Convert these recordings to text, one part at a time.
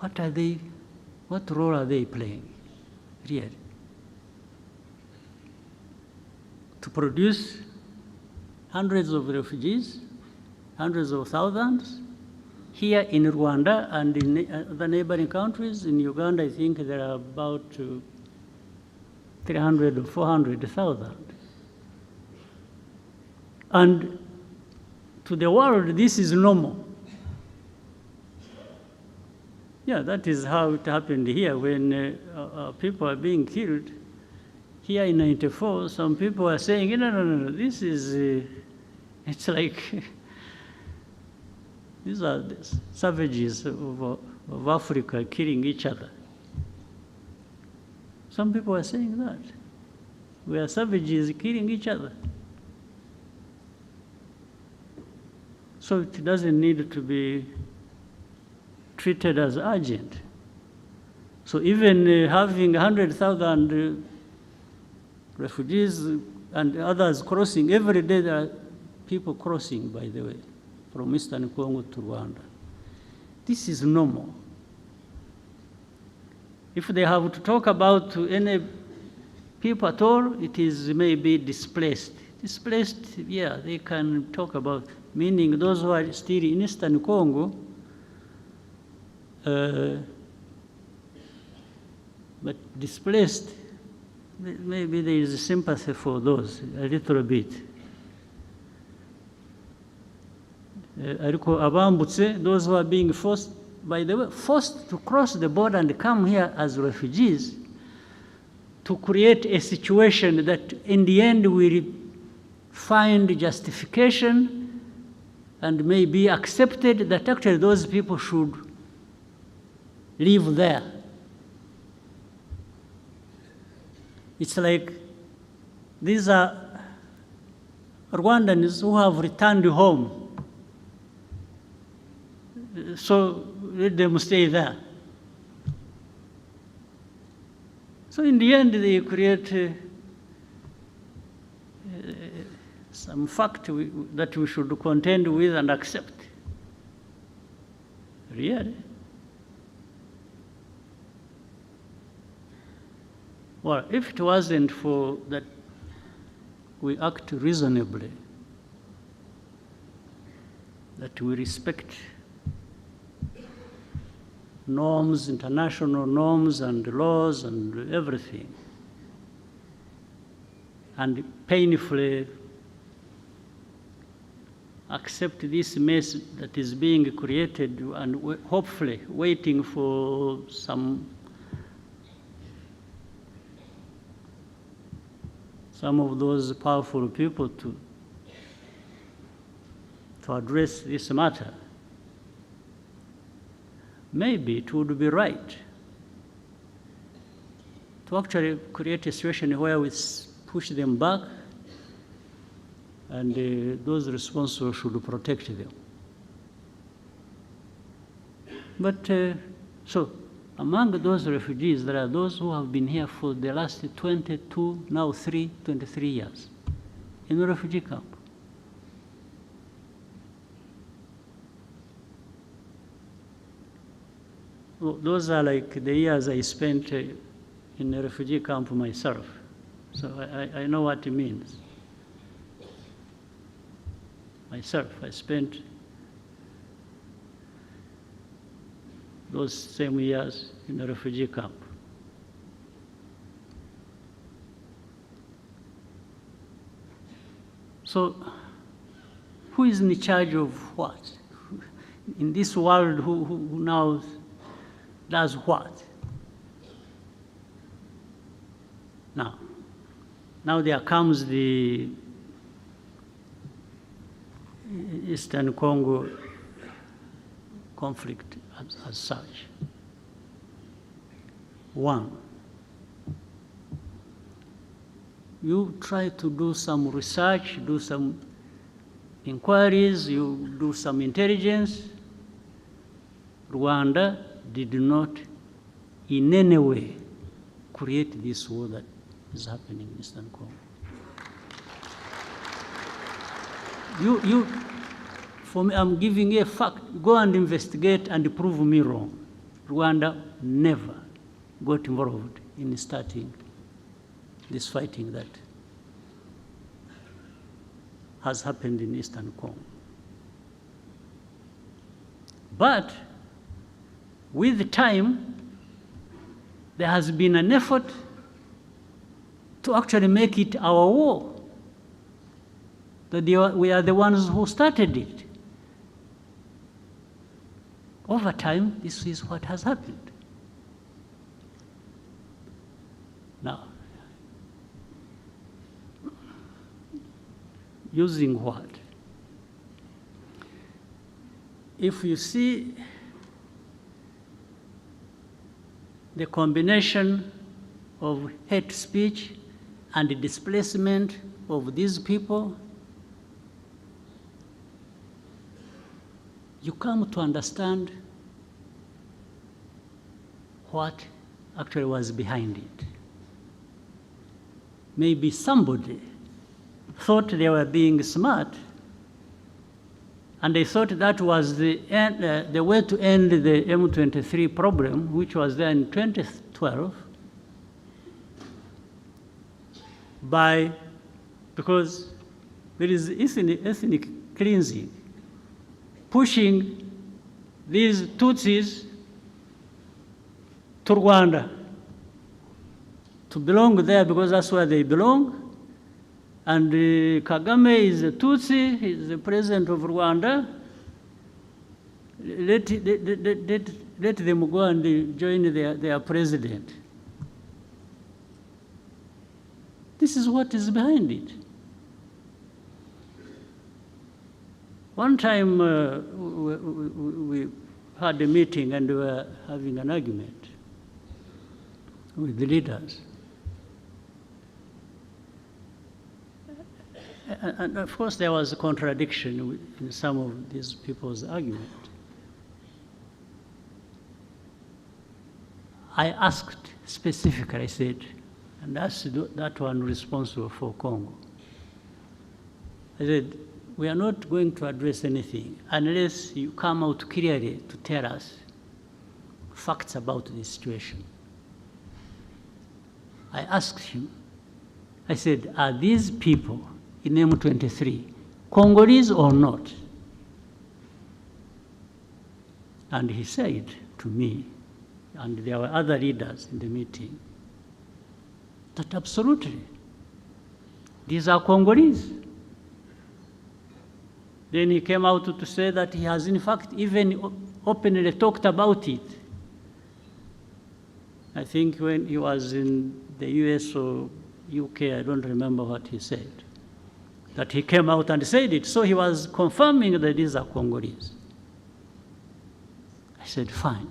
what role are they playing, really? To produce hundreds of refugees, hundreds of thousands, here in Rwanda and in the neighboring countries. In Uganda, I think there are about 300 or 400,000. And to the world, this is normal. Yeah, that is how it happened here when people are being killed. Here in '94, some people are saying, no, this is, it's like, these are the savages of Africa killing each other. Some people are saying that. We are savages killing each other. So it doesn't need to be treated as urgent. So even having 100,000 refugees and others crossing, every day there are people crossing, by the way, from Eastern Congo to Rwanda. This is normal. If they have to talk about any people at all, it is maybe displaced. Displaced, yeah, they can talk about, meaning those who are still in Eastern Congo, but displaced, maybe there is sympathy for those, a little bit. Those who are being forced, by the way, forced to cross the border and come here as refugees, to create a situation that in the end will find justification and may be accepted that actually those people should live there. It's like these are Rwandans who have returned home. So let them stay there. So in the end, they create some fact that we should contend with and accept. Really? Well, if it wasn't for that we act reasonably, that we respect norms, international norms and laws and everything, and painfully accept this mess that is being created and hopefully waiting for some of those powerful people to address this matter. Maybe it would be right to actually create a situation where we push them back and those responsible should protect them. But so among those refugees, there are those who have been here for the last 22, now 23 years in a refugee camp. Well, those are like the years I spent in a refugee camp myself. So I know what it means. Myself, I spent those same years in a refugee camp. So, who is in charge of what? In this world, who now does what? Now there comes the Eastern Congo conflict as such. One, you try to do some research, do some inquiries, you do some intelligence. Rwanda did not in any way create this war that is happening in Eastern Congo. For me, I'm giving you a fact. Go and investigate and prove me wrong. Rwanda never got involved in starting this fighting that has happened in Eastern Congo. But with time, there has been an effort to actually make it our war. That we are the ones who started it. Over time, this is what has happened. Now, using what? If you see the combination of hate speech and the displacement of these people, you come to understand what actually was behind it. Maybe somebody thought they were being smart, and they thought that was the way to end the M23 problem, which was there in 2012, because there is ethnic cleansing, pushing these Tutsis to Rwanda, to belong there because that's where they belong. And Kagame is a Tutsi, he's the president of Rwanda. Let them go and join their president. This is what is behind it. One time we had a meeting and we were having an argument with the leaders. And of course, there was a contradiction in some of these people's argument. I asked specifically, I said, and that's that one responsible for Congo. I said, we are not going to address anything unless you come out clearly to tell us facts about the situation. I asked him, I said, are these people in M23 Congolese or not? And he said to me, and there were other leaders in the meeting, that absolutely, these are Congolese. Then he came out to say that he has in fact even openly talked about it. I think when he was in the US or UK, I don't remember what he said, that he came out and said it. So he was confirming that these are Congolese. I said, fine.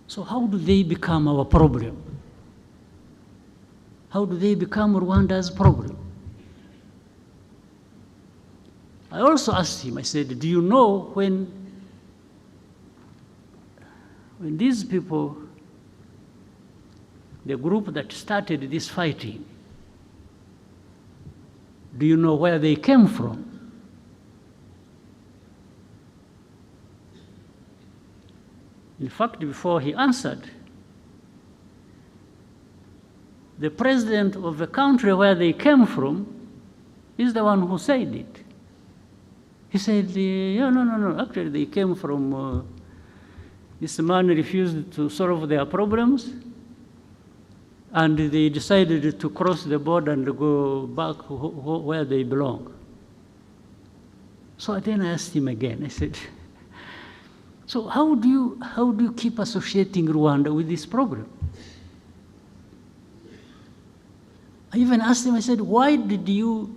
So how do they become our problem? How do they become Rwanda's problem? I also asked him, I said, do you know when these people, the group that started this fighting, do you know where they came from? In fact, before he answered, the president of the country where they came from is the one who said it. He said, no, actually they came from, this man refused to solve their problems, and they decided to cross the border and go back where they belong. So then I asked him again, I said, so how do you keep associating Rwanda with this problem? I even asked him, I said, why did you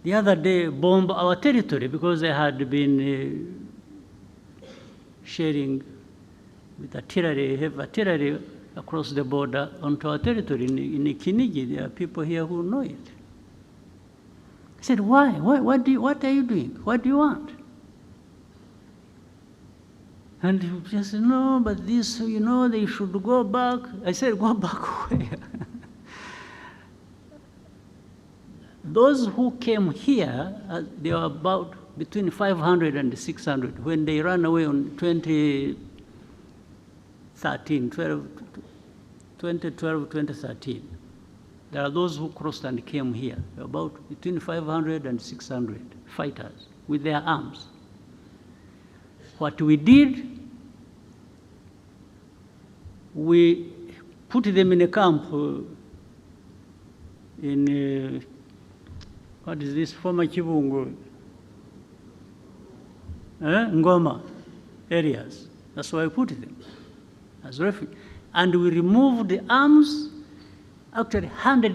the other day bomb our territory? Because they had been sharing with artillery, heavy artillery across the border onto our territory in Kinigi. There are people here who know it. I said, why? What are you doing? What do you want? And he just said, no, but this, they should go back. I said, go back where? Those who came here, they were about between 500 and 600 when they ran away on 2014 2012, 2013. There are those who crossed and came here, about between 500 and 600 fighters with their arms. What we did, we put them in a camp in, what is this, former Kibungo, Ngoma areas. That's why we put them as refugees. And we removed the arms, actually handed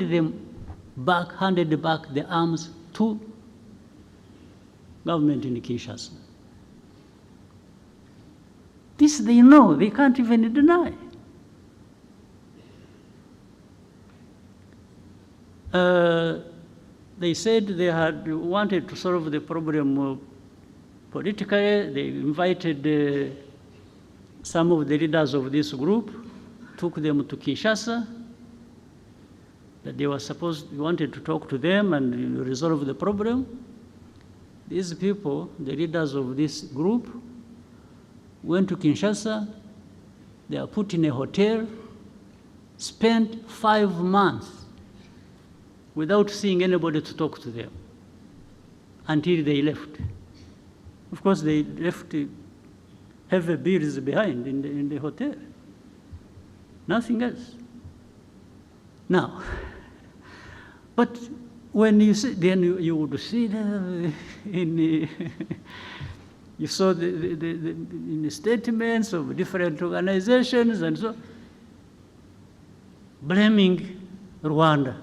back the arms to government in Kinshasa. This they know, they can't even deny. They said they had wanted to solve the problem politically. They invited some of the leaders of this group, took them to Kinshasa, that they wanted to talk to them and resolve the problem. These people, the leaders of this group, went to Kinshasa. They are put in a hotel, spent 5 months without seeing anybody to talk to them until they left. Of course, they left heavy bills behind in the hotel. Nothing else. Now, but when you see, then you would see you saw in the statements of different organizations and so, blaming Rwanda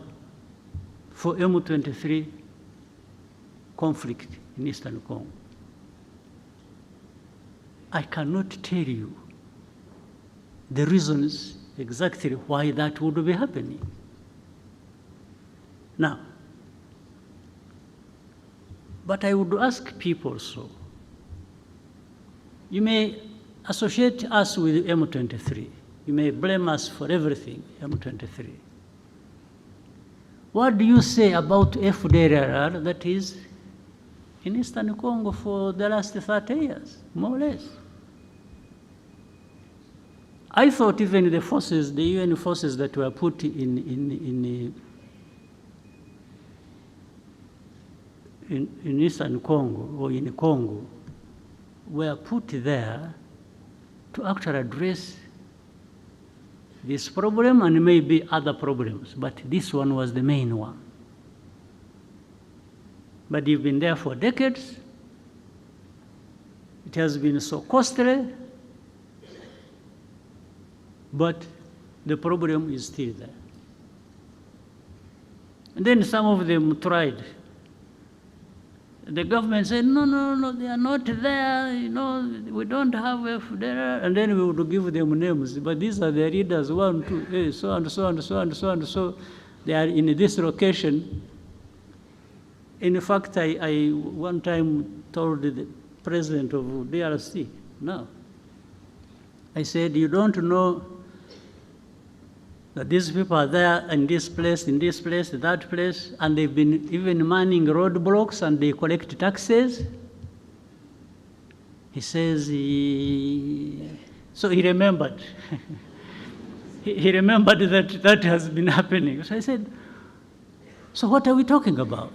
for M23 conflict in Eastern Congo. I cannot tell you the reasons exactly why that would be happening. Now, but I would ask people so. You may associate us with M23. You may blame us for everything, M23. What do you say about FDLR that is in Eastern Congo for the last 30 years, more or less? I thought even the forces, the UN forces that were put in Eastern Congo or in Congo were put there to actually address this problem and maybe other problems, but this one was the main one. But you've been there for decades. It has been so costly, but the problem is still there. And then some of them tried. The government said, no, they are not there, we don't have FDLR, and then we would give them names, but these are the leaders, 1, 2, so and so and so and so and so, they are in this location. In fact, I one time told the president of DRC, I said, you don't know that these people are there in this place, that place, and they've been even manning roadblocks and they collect taxes. He says, so he remembered. he remembered that has been happening. So I said, so what are we talking about?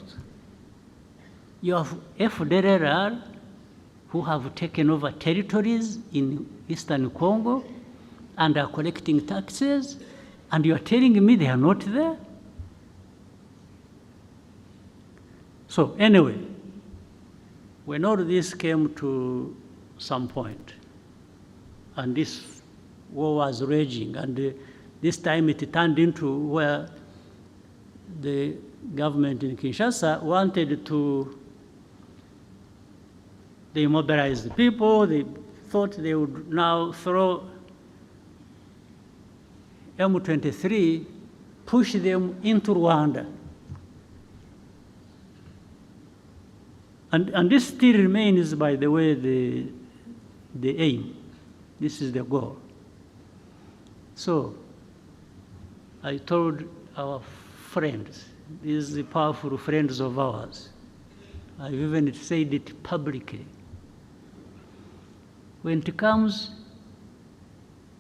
You have FDLR who have taken over territories in Eastern Congo and are collecting taxes, and you are telling me they are not there? So anyway, when all this came to some point, and this war was raging, and this time it turned into where the government in Kinshasa wanted to demobilize the people. They thought they would now throw M23, push them into Rwanda. And this still remains, by the way, the aim. This is the goal. So I told our friends, these powerful friends of ours, I've even said it publicly, when it comes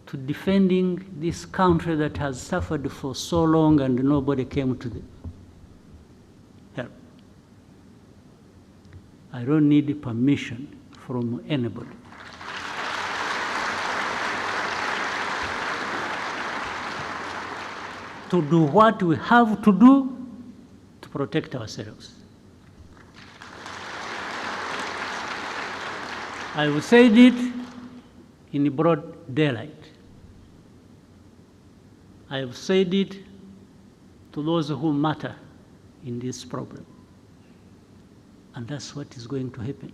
to to defending this country that has suffered for so long and nobody came to the help. I don't need permission from anybody. To do what we have to do to protect ourselves. I will say it in broad daylight. I have said it to those who matter in this problem. And that's what is going to happen.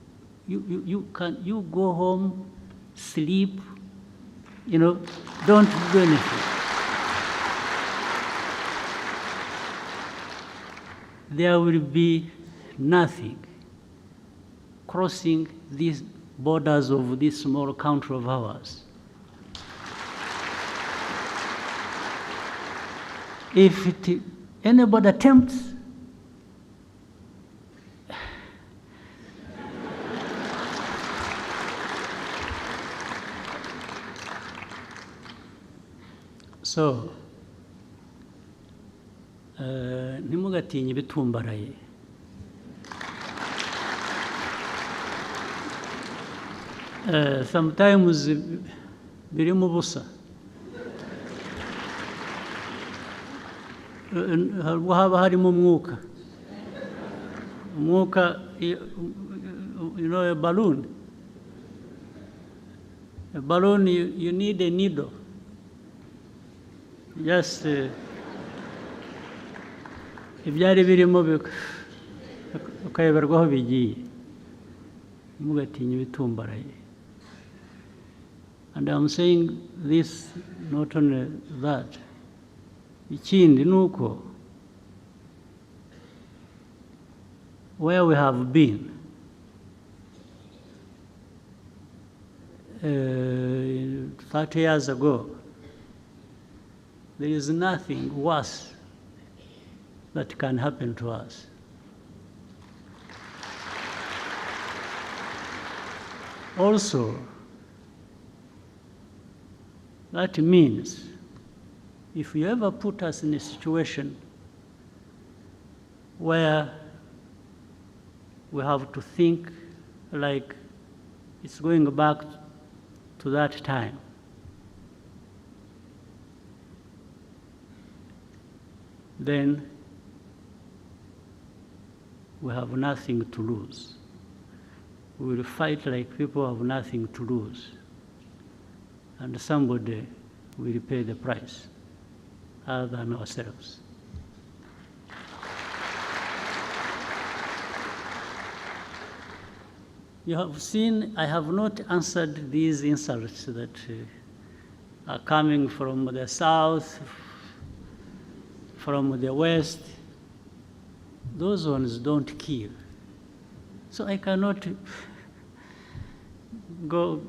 You go home, sleep, don't do anything. There will be nothing crossing these borders of this small country of ours. If anybody attempts, so ntimugatinye ibitumbaraye. Sometimes birimo ubusa. Haba harimo umwuka. Umwuka, a balloon. A balloon, you need a needle. Just ibyari birimo ukayoberwa aho bigiye. Ntimugatinye ibitumbaraye. And I'm saying this, not only that. Ikindi nuko, where we have been, 30 years ago, there is nothing worse that can happen to us. Also, that means if you ever put us in a situation where we have to think like it's going back to that time, then we have nothing to lose. We will fight like people have nothing to lose. And somebody will pay the price other than ourselves. You have seen, I have not answered these insults that are coming from the south, from the west. Those ones don't kill. So I cannot go,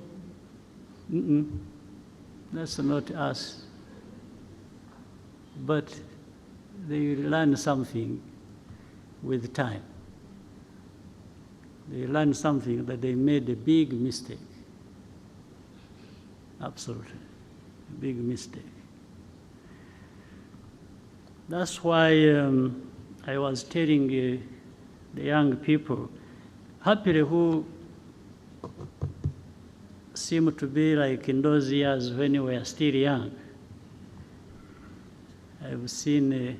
that's not us. But they learn something with time. They learn something that they made a big mistake. Absolutely, a big mistake. That's why I was telling the young people, happily who seem to be like in those years when we were still young. I've seen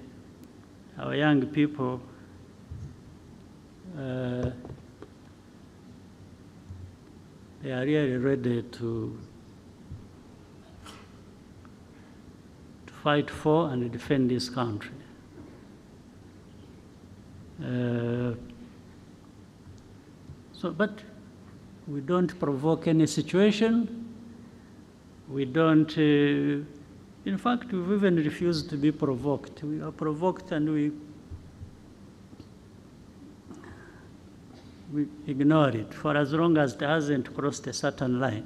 our young people they are really ready to fight for and defend this country. But we don't provoke any situation. We don't, in fact, we've even refused to be provoked. We are provoked and we ignore it for as long as it hasn't crossed a certain line.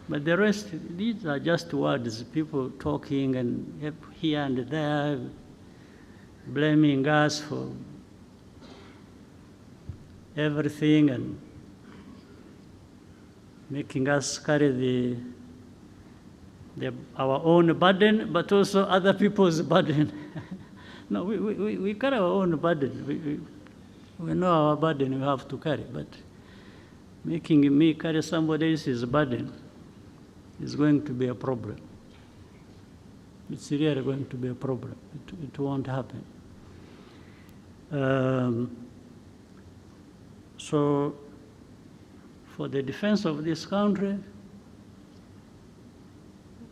But the rest, these are just words, people talking and here and there, blaming us for everything. And making us carry our own burden, but also other people's burden. No, we carry our own burden. We know our burden we have to carry, but making me carry somebody else's burden is going to be a problem. It's really going to be a problem. It won't happen. So, for the defense of this country,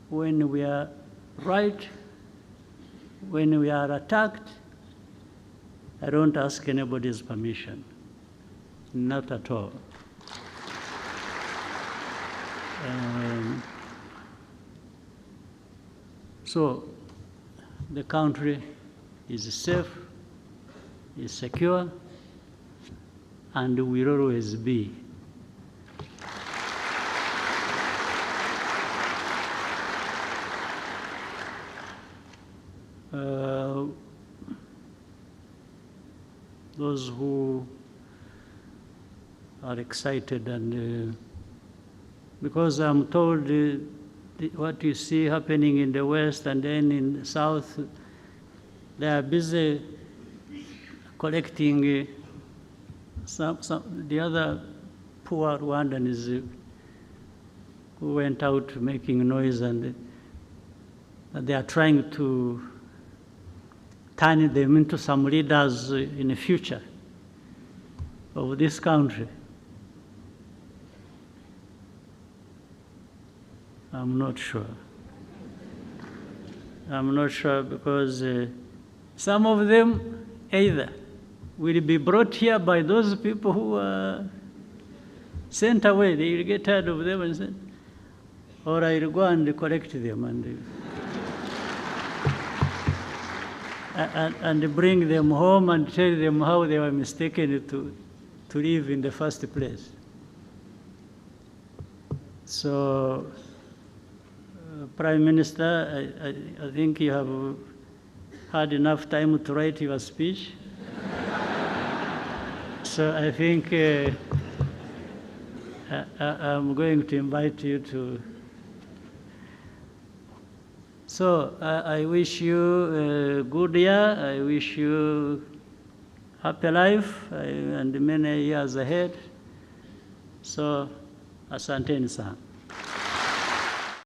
when we are right, when we are attacked, I don't ask anybody's permission, not at all. So the country is safe, is secure, and will always be. Those who are excited and because I'm told what you see happening in the West and then in the South, they are busy collecting the other poor Rwandans who went out making noise, and they are trying to turn them into some leaders in the future of this country. I'm not sure. I'm not sure because some of them either will be brought here by those people who are sent away. They will get tired of them and say, or I will go and collect them and bring them home and tell them how they were mistaken to live in the first place. So, Prime Minister, I think you have had enough time to write your speech. So I think I'm going to invite you to. So I wish you a good year. I wish you happy life and many years ahead. So, asanteni sana.